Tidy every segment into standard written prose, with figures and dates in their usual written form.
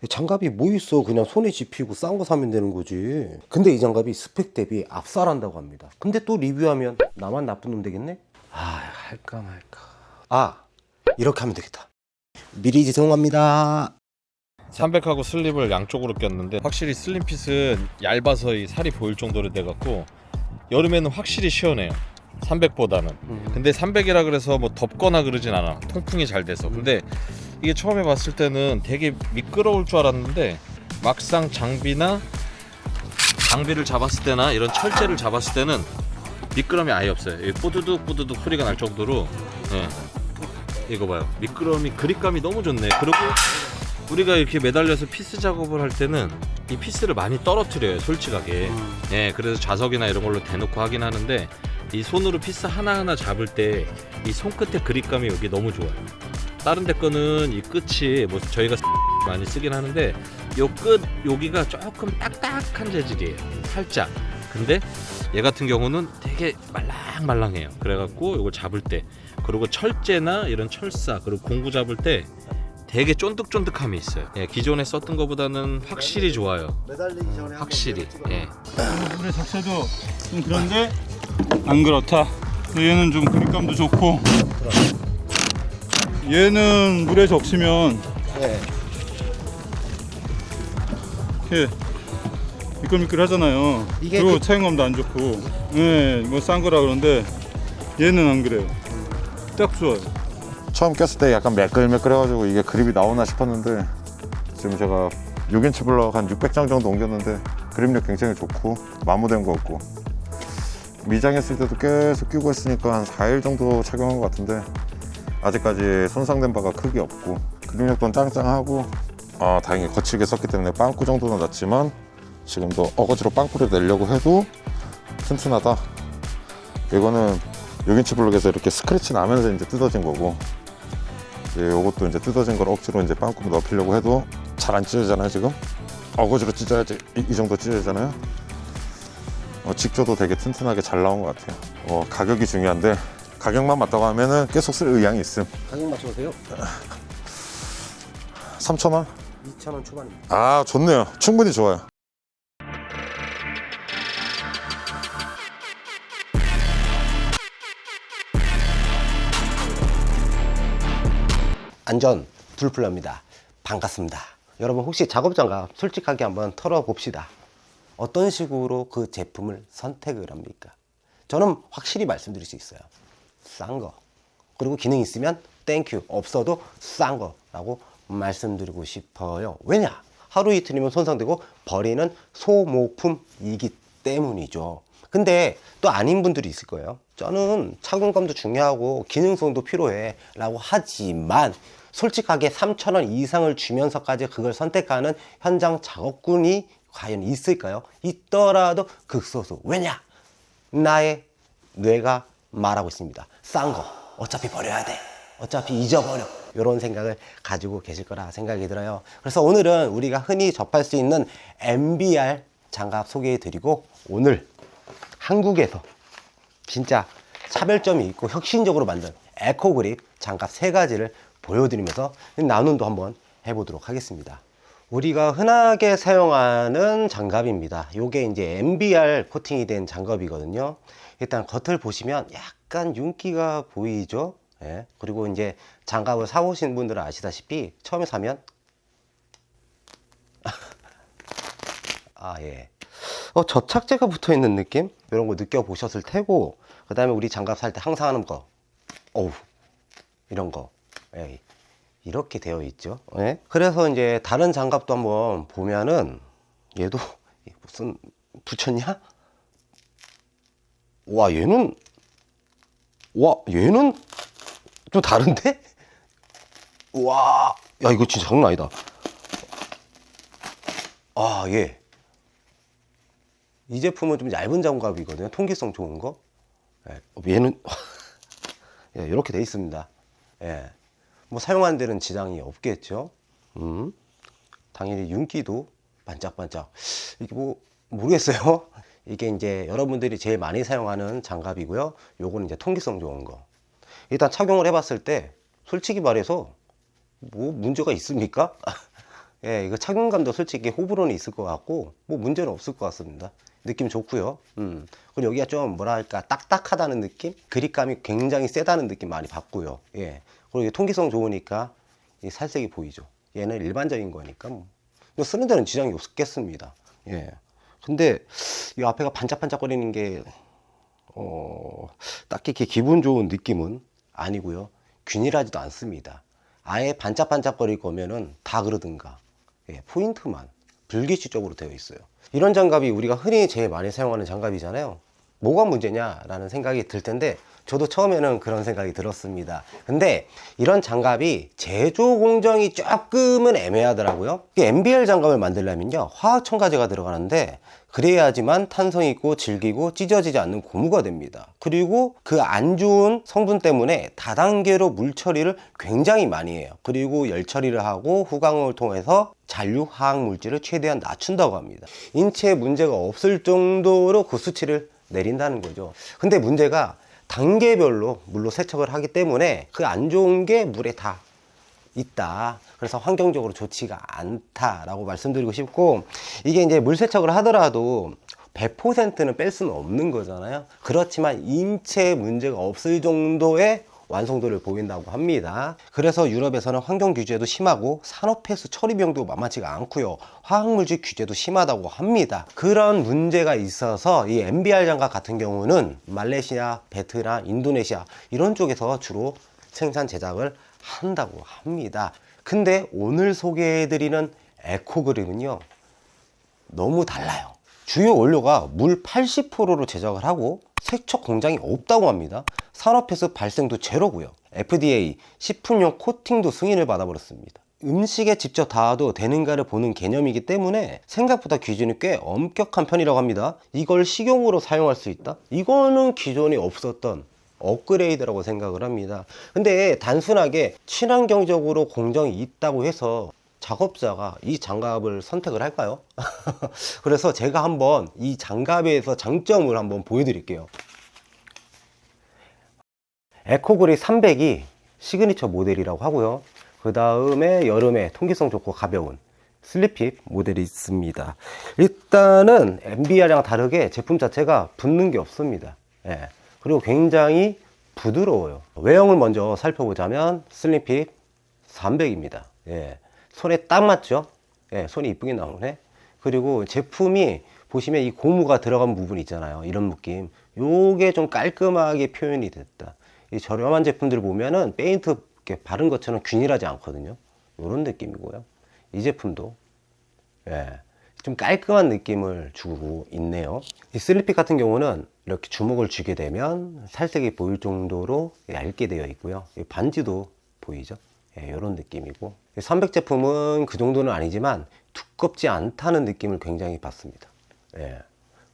장갑이 뭐 있어. 그냥 손에 집히고 싼 거 사면 되는 거지. 근데 이 장갑이 스펙 대비 압살한다고 합니다. 근데 또 리뷰하면 나만 나쁜 놈 되겠네? 할까 말까. 이렇게 하면 되겠다. 미리 죄송합니다. 300하고 슬립을 양쪽으로 꼈는데 확실히 슬림핏은 얇아서 이 살이 보일 정도로 돼갖고 여름에는 확실히 시원해요, 300보다는. 근데 300이라 그래서 뭐 덥거나 그러진 않아, 통풍이 잘 돼서. 근데 이게 처음에 봤을 때는 되게 미끄러울 줄 알았는데 막상 장비를 잡았을 때나 이런 철제를 잡았을 때는 미끄럼이 아예 없어요. 뽀드득 뽀드득 소리가 날 정도로. 이거 봐요, 미끄럼이, 그립감이 너무 좋네. 그리고 우리가 이렇게 매달려서 피스 작업을 할 때는 이 피스를 많이 떨어뜨려요, 솔직하게. 그래서 자석이나 이런 걸로 대놓고 하긴 하는데 이 손으로 피스 하나하나 잡을 때 이 손끝의 그립감이 여기 너무 좋아요. 다른 데 거는 이 끝이 뭐 저희가 많이 쓰긴 하는데 요 끝 여기가 조금 딱딱한 재질이에요, 살짝. 근데 얘 같은 경우는 되게 말랑말랑해요. 그래갖고 이걸 잡을 때, 그리고 철제나 이런 철사, 그리고 공구 잡을 때 되게 쫀득쫀득함이 있어요. 기존에 썼던 것보다는 확실히 좋아요. 매달리기 전에 확실히. 물에 적셔도 좀 그런데 안 그렇다. 얘는 좀 그립감도 좋고, 얘는 물에 적시면 이렇게 미끌미끌하잖아요. 이게 그리고 차용감도 안 좋고, 뭐 싼 거라 그러는데 얘는 안 그래요. 딱 좋아요. 처음 꼈을 때 약간 매끌매끌해가지고 이게 그립이 나오나 싶었는데 지금 제가 6인치 블럭 한 600장 정도 옮겼는데 그립력 굉장히 좋고 마모된 거 없고, 미장했을 때도 계속 끼고 있으니까 한 4일 정도 착용한 것 같은데 아직까지 손상된 바가 크게 없고 그립력도 짱짱하고, 다행히 거칠게 썼기 때문에 빵꾸 정도는 났지만 지금도 어거지로 빵꾸를 내려고 해도 튼튼하다. 이거는 6인치 블록에서 이렇게 스크래치 나면서 이제 뜯어진 거고, 이것도 이제 뜯어진 걸 억지로 이제 빵꾸 넣으려고 해도 잘 안 찢어지잖아요. 지금 어거지로 찢어야지 이 정도 찢어지잖아요. 직조도 되게 튼튼하게 잘 나온 것 같아요. 가격이 중요한데 가격만 맞다고 하면은 계속 쓸 의향이 있음. 가격 맞춰보세요. 3,000원? 2,000원 초반입니다. 좋네요. 충분히 좋아요. 안전 불플러입니다. 반갑습니다. 여러분, 혹시 작업장갑 솔직하게 한번 털어봅시다. 어떤 식으로 그 제품을 선택을 합니까? 저는 확실히 말씀드릴 수 있어요. 싼 거. 그리고 기능 있으면 땡큐, 없어도 싼 거라고 말씀드리고 싶어요. 왜냐? 하루 이틀이면 손상되고 버리는 소모품이기 때문이죠. 근데 또 아닌 분들이 있을 거예요. 저는 착용감도 중요하고 기능성도 필요해 라고 하지만 솔직하게 3,000원 이상을 주면서까지 그걸 선택하는 현장 작업군이 과연 있을까요? 있더라도 극소수. 왜냐? 나의 뇌가 말하고 있습니다. 싼 거 어차피 버려야 돼, 어차피 잊어버려, 이런 생각을 가지고 계실 거라 생각이 들어요. 그래서 오늘은 우리가 흔히 접할 수 있는 MBR 장갑 소개해 드리고, 오늘 한국에서 진짜 차별점이 있고 혁신적으로 만든 에코그립 장갑 3가지를 보여드리면서 나눔도 한번 해보도록 하겠습니다. 우리가 흔하게 사용하는 장갑입니다. 요게 이제 MBR 코팅이 된 장갑이거든요. 일단 겉을 보시면 약간 윤기가 보이죠. 그리고 이제 장갑을 사오신 분들은 아시다시피 처음에 사면 접착제가 붙어 있는 느낌? 이런 거 느껴보셨을 테고, 그 다음에 우리 장갑 살 때 항상 하는 거, 이런 거, 이렇게 되어 있죠. 그래서 이제 다른 장갑도 한번 보면은 얘도 무슨 붙였냐? 얘는 좀 다른데? 야, 이거 진짜 장난 아니다. 이 제품은 좀 얇은 장갑이거든요. 통기성 좋은 거. 얘는 이렇게 돼 있습니다. 뭐 사용하는 데는 지장이 없겠죠. 당연히 윤기도 반짝반짝. 이게 뭐 모르겠어요. 이게 이제 여러분들이 제일 많이 사용하는 장갑이고요. 요거는 이제 통기성 좋은 거. 일단 착용을 해봤을 때 솔직히 말해서 뭐 문제가 있습니까? 예, 이거 착용감도 솔직히 호불호는 있을 것 같고 뭐 문제는 없을 것 같습니다. 느낌 좋고요. 그리고 여기가 좀 뭐랄까 딱딱하다는 느낌, 그립감이 굉장히 세다는 느낌 많이 받고요. 예, 그리고 이게 통기성 좋으니까 이 살색이 보이죠. 얘는 일반적인 거니까 뭐 쓰는 데는 지장이 없겠습니다. 예, 근데 이 앞에가 반짝반짝거리는 게 딱히 이렇게 기분 좋은 느낌은 아니고요. 균일하지도 않습니다. 아예 반짝반짝거릴 거면은 다 그러든가, 예, 포인트만 불규칙적으로 되어 있어요. 이런 장갑이 우리가 흔히 제일 많이 사용하는 장갑이잖아요. 뭐가 문제냐라는 생각이 들 텐데 저도 처음에는 그런 생각이 들었습니다. 근데 이런 장갑이 제조 공정이 조금은 애매하더라고요. MBR 장갑을 만들려면요, 화학 첨가제가 들어가는데 그래야지만 탄성 있고 질기고 찢어지지 않는 고무가 됩니다. 그리고 그 안 좋은 성분 때문에 다단계로 물 처리를 굉장히 많이 해요. 그리고 열 처리를 하고 후광을 통해서 잔류 화학 물질을 최대한 낮춘다고 합니다. 인체에 문제가 없을 정도로 그 수치를 내린다는 거죠. 근데 문제가 단계별로 물로 세척을 하기 때문에 그 안 좋은 게 물에 다 있다. 그래서 환경적으로 좋지가 않다라고 말씀드리고 싶고, 이게 이제 물 세척을 하더라도 100%는 뺄 수는 없는 거잖아요. 그렇지만 인체에 문제가 없을 정도의 완성도를 보인다고 합니다. 그래서 유럽에서는 환경 규제도 심하고 산업폐수 처리 비용도 만만치가 않고요. 화학물질 규제도 심하다고 합니다. 그런 문제가 있어서 이 MBR 장갑 같은 경우는 말레이시아, 베트남, 인도네시아 이런 쪽에서 주로 생산 제작을 한다고 합니다. 근데 오늘 소개해드리는 에코그립은요, 너무 달라요. 주요 원료가 물 80%로 제작을 하고 세척 공장이 없다고 합니다. 산업폐수 발생도 제로고요. FDA 식품용 코팅도 승인을 받아버렸습니다. 음식에 직접 닿아도 되는가를 보는 개념이기 때문에 생각보다 기준이 꽤 엄격한 편이라고 합니다. 이걸 식용으로 사용할 수 있다? 이거는 기존에 없었던 업그레이드라고 생각을 합니다. 근데 단순하게 친환경적으로 공정이 있다고 해서 작업자가 이 장갑을 선택을 할까요? 그래서 제가 한번 이 장갑에서 장점을 한번 보여드릴게요. 에코그립 300이 시그니처 모델이라고 하고요. 그 다음에 여름에 통기성 좋고 가벼운 슬립핏 모델이 있습니다. 일단은 MBR이랑 다르게 제품 자체가 붙는 게 없습니다. 예. 그리고 굉장히 부드러워요. 외형을 먼저 살펴보자면 슬립핏 300입니다. 예. 손에 딱 맞죠? 예, 손이 이쁘게 나오네. 그리고 제품이 보시면 이 고무가 들어간 부분 있잖아요. 이런 느낌. 요게 좀 깔끔하게 표현이 됐다. 이 저렴한 제품들 보면은 페인트 이렇게 바른 것처럼 균일하지 않거든요. 요런 느낌이고요. 이 제품도 예, 좀 깔끔한 느낌을 주고 있네요. 이 슬리핏 같은 경우는 이렇게 주먹을 쥐게 되면 살색이 보일 정도로 얇게 되어 있고요. 이 반지도 보이죠? 예, 이런 느낌이고, 300 제품은 그 정도는 아니지만 두껍지 않다는 느낌을 굉장히 받습니다. 예.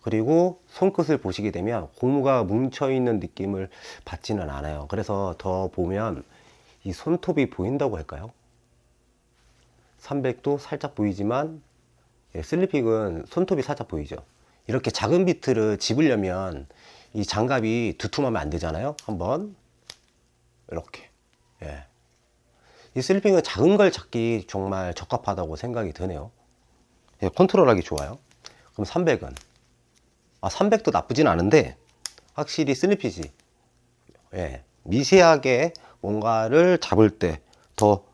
그리고 손끝을 보시게 되면 고무가 뭉쳐있는 느낌을 받지는 않아요. 그래서 더 보면 이 손톱이 보인다고 할까요? 300도 살짝 보이지만, 예, 슬리픽은 손톱이 살짝 보이죠. 이렇게 작은 비트를 집으려면 이 장갑이 두툼하면 안 되잖아요. 한번 이렇게, 예. 이 슬리핑은 작은 걸 잡기 정말 적합하다고 생각이 드네요. 예, 컨트롤하기 좋아요. 그럼 300은 300도 나쁘진 않은데 확실히 슬리핏이, 예, 미세하게 뭔가를 잡을 때 더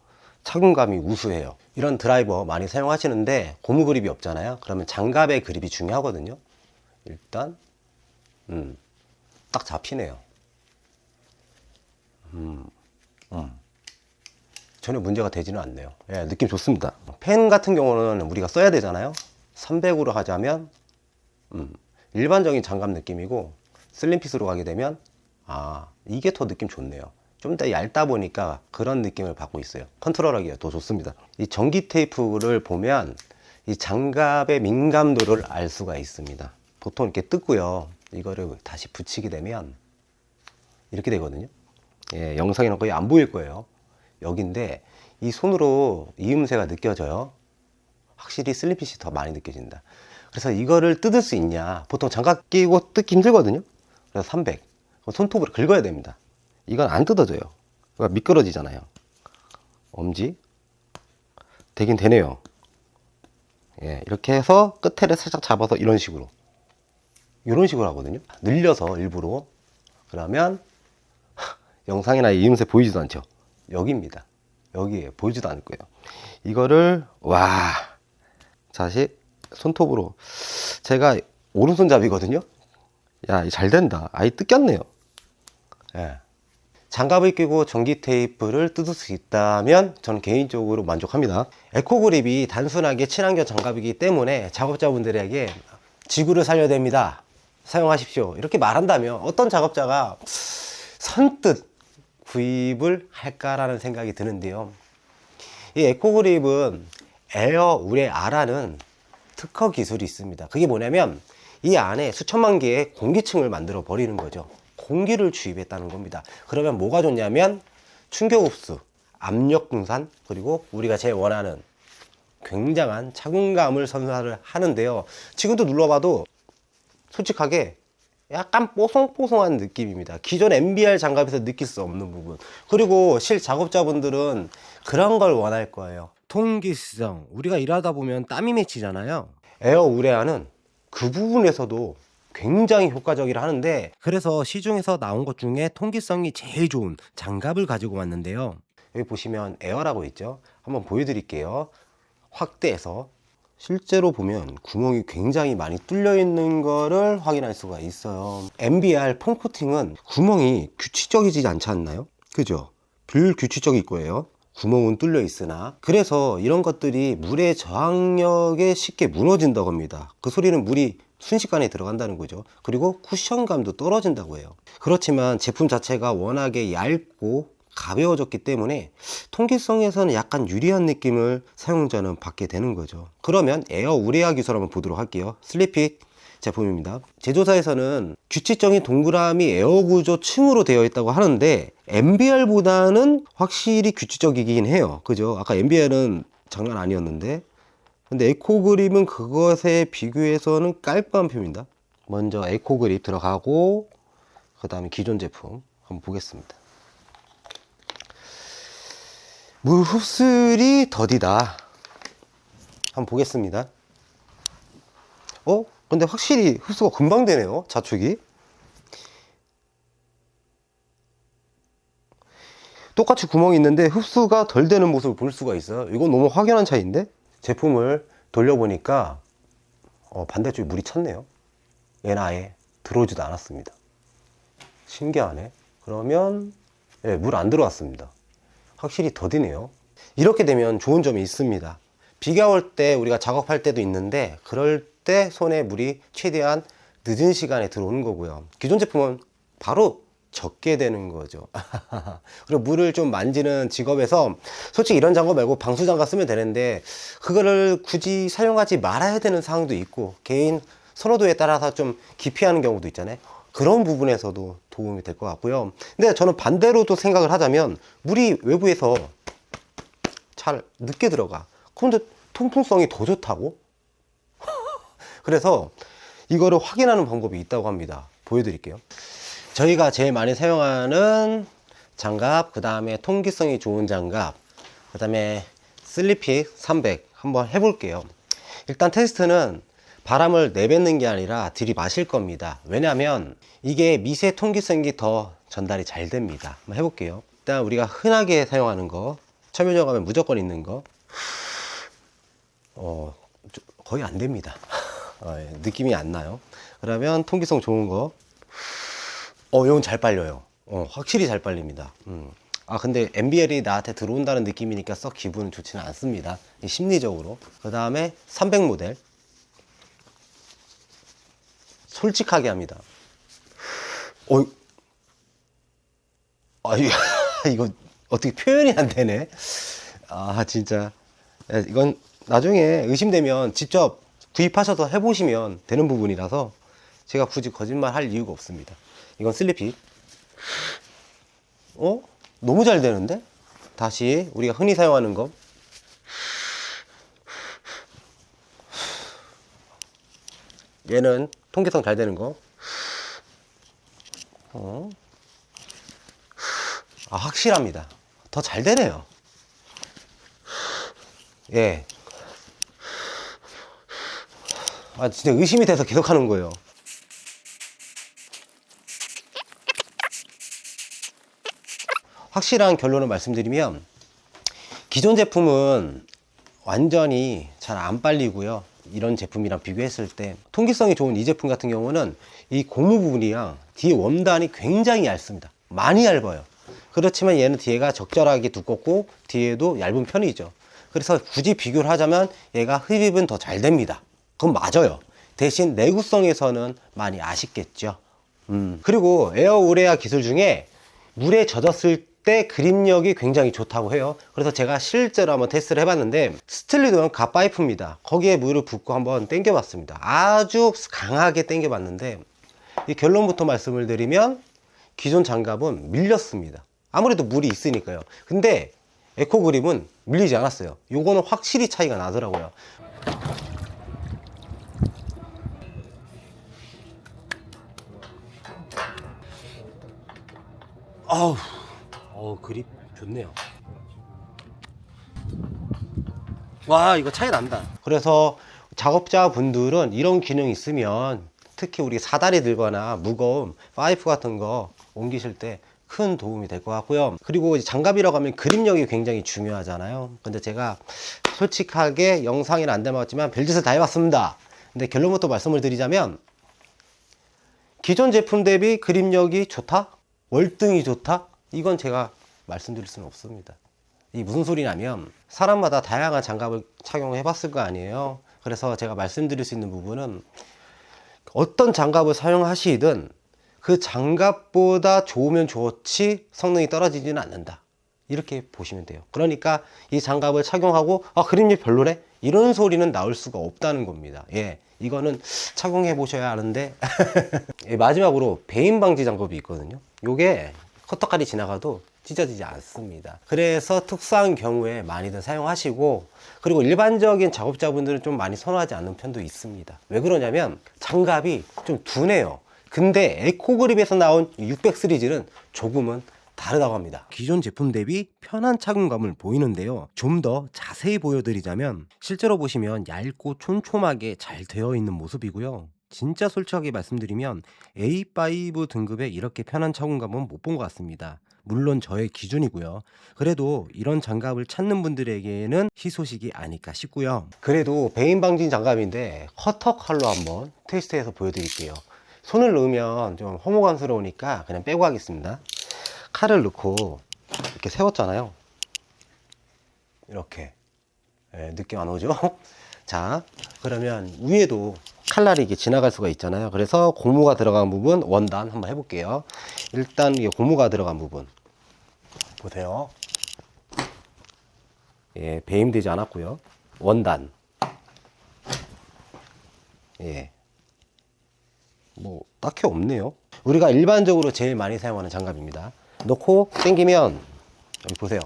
착용감이 우수해요. 이런 드라이버 많이 사용하시는데 고무 그립이 없잖아요. 그러면 장갑의 그립이 중요하거든요. 일단 딱 잡히네요. 전혀 문제가 되지는 않네요. 예, 느낌 좋습니다. 펜 같은 경우는 우리가 써야 되잖아요. 300으로 하자면 일반적인 장갑 느낌이고, 슬림핏으로 가게 되면 이게 더 느낌 좋네요. 좀 더 얇다 보니까 그런 느낌을 받고 있어요. 컨트롤하기가 더 좋습니다. 이 전기 테이프를 보면 이 장갑의 민감도를 알 수가 있습니다. 보통 이렇게 뜯고요, 이거를 다시 붙이게 되면 이렇게 되거든요. 예, 영상에는 거의 안 보일 거예요. 여기인데 이 손으로 이음새가 느껴져요. 확실히 슬림핏이 더 많이 느껴진다. 그래서 이거를 뜯을 수 있냐, 보통 장갑 끼고 뜯기 힘들거든요. 그래서 300 손톱으로 긁어야 됩니다. 이건 안 뜯어져요. 그러니까 미끄러지잖아요. 엄지 되긴 되네요. 예, 이렇게 해서 끝에를 살짝 잡아서 이런 식으로 하거든요. 늘려서 일부러. 그러면 영상이나 이음새 보이지도 않죠. 여기입니다. 여기에 보이지도 않을 거예요. 이거를 다시 손톱으로, 제가 오른손잡이거든요. 야, 잘 된다. 아이 뜯겼네요. 예. 장갑을 끼고 전기 테이프를 뜯을 수 있다면 저는 개인적으로 만족합니다. 에코그립이 단순하게 친환경 장갑이기 때문에 작업자분들에게 지구를 살려야 됩니다, 사용하십시오, 이렇게 말한다면 어떤 작업자가 선뜻 구입을 할까라는 생각이 드는데요. 이 에코그립은 에어 우레아라는 특허 기술이 있습니다. 그게 뭐냐면 이 안에 수천만 개의 공기층을 만들어 버리는 거죠. 공기를 주입했다는 겁니다. 그러면 뭐가 좋냐면 충격 흡수, 압력 분산, 그리고 우리가 제일 원하는 굉장한 착용감을 선사를 하는데요. 지금도 눌러봐도 솔직하게 약간 뽀송뽀송한 느낌입니다. 기존 MBR 장갑에서 느낄 수 없는 부분. 그리고 실 작업자분들은 그런 걸 원할 거예요. 통기성, 우리가 일하다 보면 땀이 맺히잖아요. 에어 우레아는 그 부분에서도 굉장히 효과적이라 하는데, 그래서 시중에서 나온 것 중에 통기성이 제일 좋은 장갑을 가지고 왔는데요. 여기 보시면 에어라고 있죠. 한번 보여드릴게요. 확대해서 실제로 보면 구멍이 굉장히 많이 뚫려 있는 거를 확인할 수가 있어요. MBR 폼 코팅은 구멍이 규칙적이지 않지 않나요? 그죠? 불규칙적일 거예요. 구멍은 뚫려 있으나. 그래서 이런 것들이 물의 저항력에 쉽게 무너진다고 합니다. 그 소리는 물이 순식간에 들어간다는 거죠. 그리고 쿠션감도 떨어진다고 해요. 그렇지만 제품 자체가 워낙에 얇고 가벼워졌기 때문에 통기성에서는 약간 유리한 느낌을 사용자는 받게 되는 거죠. 그러면 에어 우레아 기술 한번 보도록 할게요. 슬리핏 제품입니다. 제조사에서는 규칙적인 동그라미 에어 구조 층으로 되어 있다고 하는데 MBR보다는 확실히 규칙적이긴 해요. 그죠? 아까 MBR은 장난 아니었는데, 근데 에코그립은 그것에 비교해서는 깔끔한 편입니다. 먼저 에코그립 들어가고 그 다음에 기존 제품 한번 보겠습니다. 물 흡수율이 더디다. 한번 보겠습니다. 근데 확실히 흡수가 금방 되네요, 자축이. 똑같이 구멍이 있는데 흡수가 덜 되는 모습을 볼 수가 있어요. 이건 너무 확연한 차이인데? 제품을 돌려보니까 반대쪽에 물이 찼네요. 얘는 아예 들어오지도 않았습니다. 신기하네. 그러면 물 안 들어왔습니다. 확실히 더디네요. 이렇게 되면 좋은 점이 있습니다. 비가 올 때 우리가 작업할 때도 있는데 그럴 때 손에 물이 최대한 늦은 시간에 들어오는 거고요. 기존 제품은 바로 적게 되는 거죠. 그리고 물을 좀 만지는 직업에서 솔직히 이런 장갑 말고 방수 장갑 쓰면 되는데 그거를 굳이 사용하지 말아야 되는 상황도 있고 개인 선호도에 따라서 좀 기피하는 경우도 있잖아요. 그런 부분에서도 도움이 될 것 같고요. 근데 저는 반대로도 생각을 하자면 물이 외부에서 잘 늦게 들어가. 그런데 통풍성이 더 좋다고? 그래서 이거를 확인하는 방법이 있다고 합니다. 보여드릴게요. 저희가 제일 많이 사용하는 장갑, 그 다음에 통기성이 좋은 장갑, 그 다음에 슬리핏 300 한번 해볼게요. 일단 테스트는 바람을 내뱉는 게 아니라 들이마실 겁니다. 왜냐하면 이게 미세 통기성이 더 전달이 잘 됩니다. 한번 해볼게요. 일단 우리가 흔하게 사용하는 거, 첨유정 가면 무조건 있는 거, 거의 안 됩니다. 느낌이 안 나요. 그러면 통기성 좋은 거, 이건 잘 빨려요. 확실히 잘 빨립니다. 근데 MBL이 나한테 들어온다는 느낌이니까 썩 기분은 좋지는 않습니다. 심리적으로. 그 다음에 300 모델. 솔직하게 합니다. 이거 어떻게 표현이 안 되네. 진짜. 이건 나중에 의심되면 직접 구입하셔서 해보시면 되는 부분이라서 제가 굳이 거짓말 할 이유가 없습니다. 이건 슬리핏. 너무 잘 되는데? 다시 우리가 흔히 사용하는 거. 얘는 통기성 잘 되는 거. 확실합니다. 더 잘 되네요. 예. 아, 진짜 의심이 돼서 계속 하는 거예요. 확실한 결론을 말씀드리면 기존 제품은 완전히 잘 안 빨리고요. 이런 제품이랑 비교했을 때 통기성이 좋은 이 제품 같은 경우는 이 고무 부분이랑 뒤에 원단이 굉장히 얇습니다. 많이 얇아요. 그렇지만 얘는 뒤에가 적절하게 두껍고 뒤에도 얇은 편이죠. 그래서 굳이 비교를 하자면 얘가 흡입은 더 잘 됩니다. 그건 맞아요. 대신 내구성에서는 많이 아쉽겠죠. 그리고 에어 우레아 기술 중에 물에 젖었을 때 그립력이 굉장히 좋다고 해요. 그래서 제가 실제로 한번 테스트를 해봤는데 스틸리돈 갓파이프입니다. 거기에 물을 붓고 한번 당겨봤습니다. 아주 강하게 당겨봤는데 이 결론부터 말씀을 드리면 기존 장갑은 밀렸습니다. 아무래도 물이 있으니까요. 근데 에코 그립은 밀리지 않았어요. 요거는 확실히 차이가 나더라고요. 그립 좋네요. 와, 이거 차이 난다. 그래서 작업자분들은 이런 기능이 있으면 특히 우리 사다리 들거나 무거운 파이프 같은 거 옮기실 때 큰 도움이 될 것 같고요. 그리고 장갑이라고 하면 그립력이 굉장히 중요하잖아요. 근데 제가 솔직하게 영상에는 안 담았지만 별짓을 다 해봤습니다. 근데 결론부터 말씀을 드리자면 기존 제품 대비 그립력이 좋다? 월등히 좋다? 이건 제가 말씀드릴 수는 없습니다. 이 무슨 소리냐면 사람마다 다양한 장갑을 착용해 봤을 거 아니에요. 그래서 제가 말씀드릴 수 있는 부분은 어떤 장갑을 사용하시든 그 장갑보다 좋으면 좋지 성능이 떨어지지는 않는다. 이렇게 보시면 돼요. 그러니까 이 장갑을 착용하고 그립력 별로래? 이런 소리는 나올 수가 없다는 겁니다. 예, 이거는 착용해 보셔야 하는데 예, 마지막으로 배임 방지 장갑이 있거든요. 요게 커터칼이 지나가도 찢어지지 않습니다. 그래서 특수한 경우에 많이들 사용하시고, 그리고 일반적인 작업자분들은 좀 많이 선호하지 않는 편도 있습니다. 왜 그러냐면 장갑이 좀 둔해요. 근데 에코그립에서 나온 600 시리즈는 조금은 다르다고 합니다. 기존 제품 대비 편한 착용감을 보이는데요. 좀 더 자세히 보여드리자면 실제로 보시면 얇고 촘촘하게 잘 되어 있는 모습이고요. 진짜 솔직하게 말씀드리면 A5 등급의 이렇게 편한 착용감은 못 본 것 같습니다. 물론 저의 기준이고요. 그래도 이런 장갑을 찾는 분들에게는 희소식이 아닐까 싶고요. 그래도 배임 방진 장갑인데 커터 칼로 한번 테스트해서 보여드릴게요. 손을 넣으면 좀 허무감스러우니까 그냥 빼고 하겠습니다. 칼을 넣고 이렇게 세웠잖아요. 이렇게 느낌 안 오죠? 자, 그러면 위에도 칼날이 이게 지나갈 수가 있잖아요. 그래서 고무가 들어간 부분 원단 한번 해볼게요. 일단 이게 고무가 들어간 부분 보세요. 예, 배임되지 않았고요. 원단. 예, 뭐 딱히 없네요. 우리가 일반적으로 제일 많이 사용하는 장갑입니다. 넣고 당기면 여기 보세요.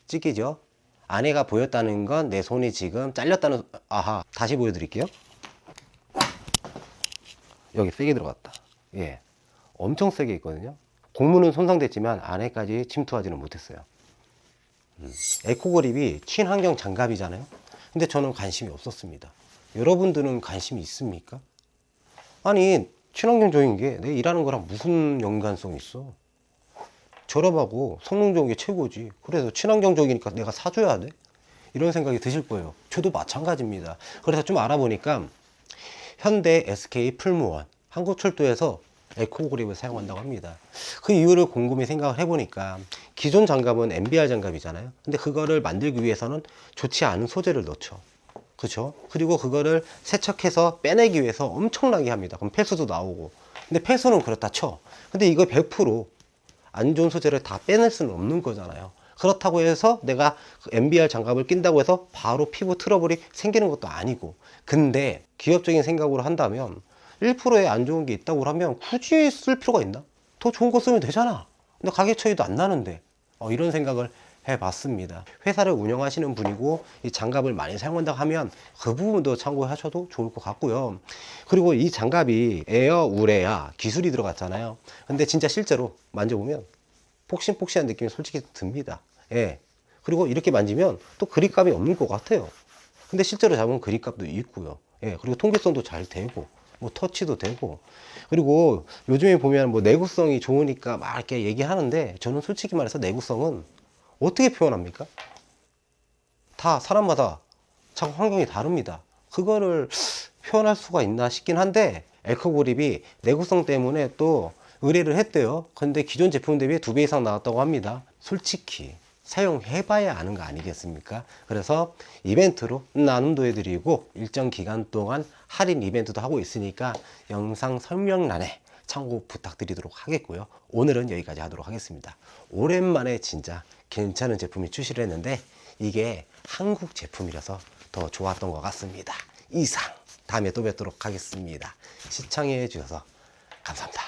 찢기죠? 안에가 보였다는 건 내 손이 지금 잘렸다는, 아하, 다시 보여드릴게요. 여기 세게 들어갔다. 예, 엄청 세게 있거든요. 고무는 손상됐지만 안에까지 침투하지는 못했어요. 에코그립이 친환경 장갑이잖아요. 근데 저는 관심이 없었습니다. 여러분들은 관심이 있습니까? 아니, 친환경적인 게 내 일하는 거랑 무슨 연관성이 있어? 저렴하고 성능 좋은 게 최고지. 그래서 친환경적이니까 내가 사줘야 돼? 이런 생각이 드실 거예요. 저도 마찬가지입니다. 그래서 좀 알아보니까 현대, SK, 풀무원, 한국철도에서 에코그립을 사용한다고 합니다. 그 이유를 곰곰이 생각을 해보니까 기존 장갑은 MBR 장갑이잖아요. 근데 그거를 만들기 위해서는 좋지 않은 소재를 넣죠. 그렇죠? 그리고 그거를 세척해서 빼내기 위해서 엄청나게 합니다. 그럼 폐수도 나오고. 근데 폐수는 그렇다 쳐. 근데 이거 100% 안 좋은 소재를 다 빼낼 수는 없는 거잖아요. 그렇다고 해서 내가 MBR 장갑을 낀다고 해서 바로 피부 트러블이 생기는 것도 아니고. 근데 기업적인 생각으로 한다면 1%에 안 좋은 게 있다고 하면 굳이 쓸 필요가 있나? 더 좋은 거 쓰면 되잖아. 근데 가격 차이도 안 나는데. 이런 생각을 해봤습니다. 회사를 운영하시는 분이고 이 장갑을 많이 사용한다고 하면 그 부분도 참고하셔도 좋을 것 같고요. 그리고 이 장갑이 에어 우레아 기술이 들어갔잖아요. 근데 진짜 실제로 만져보면 폭신폭신한 느낌이 솔직히 듭니다. 예. 그리고 이렇게 만지면 또 그립감이 없는 것 같아요. 근데 실제로 잡으면 그립값도 있고요. 예, 그리고 통기성도 잘 되고, 뭐 터치도 되고, 그리고 요즘에 보면 뭐 내구성이 좋으니까 막 이렇게 얘기하는데, 저는 솔직히 말해서 내구성은 어떻게 표현합니까? 다 사람마다 작업 환경이 다릅니다. 그거를 표현할 수가 있나 싶긴 한데, 에코그립이 내구성 때문에 또 의뢰를 했대요. 근데 기존 제품 대비 2배 이상 나왔다고 합니다. 솔직히 사용해봐야 아는 거 아니겠습니까? 그래서 이벤트로 나눔도 해드리고 일정 기간 동안 할인 이벤트도 하고 있으니까 영상 설명란에 참고 부탁드리도록 하겠고요. 오늘은 여기까지 하도록 하겠습니다. 오랜만에 진짜 괜찮은 제품이 출시를 했는데 이게 한국 제품이라서 더 좋았던 것 같습니다. 이상 다음에 또 뵙도록 하겠습니다. 시청해 주셔서 감사합니다.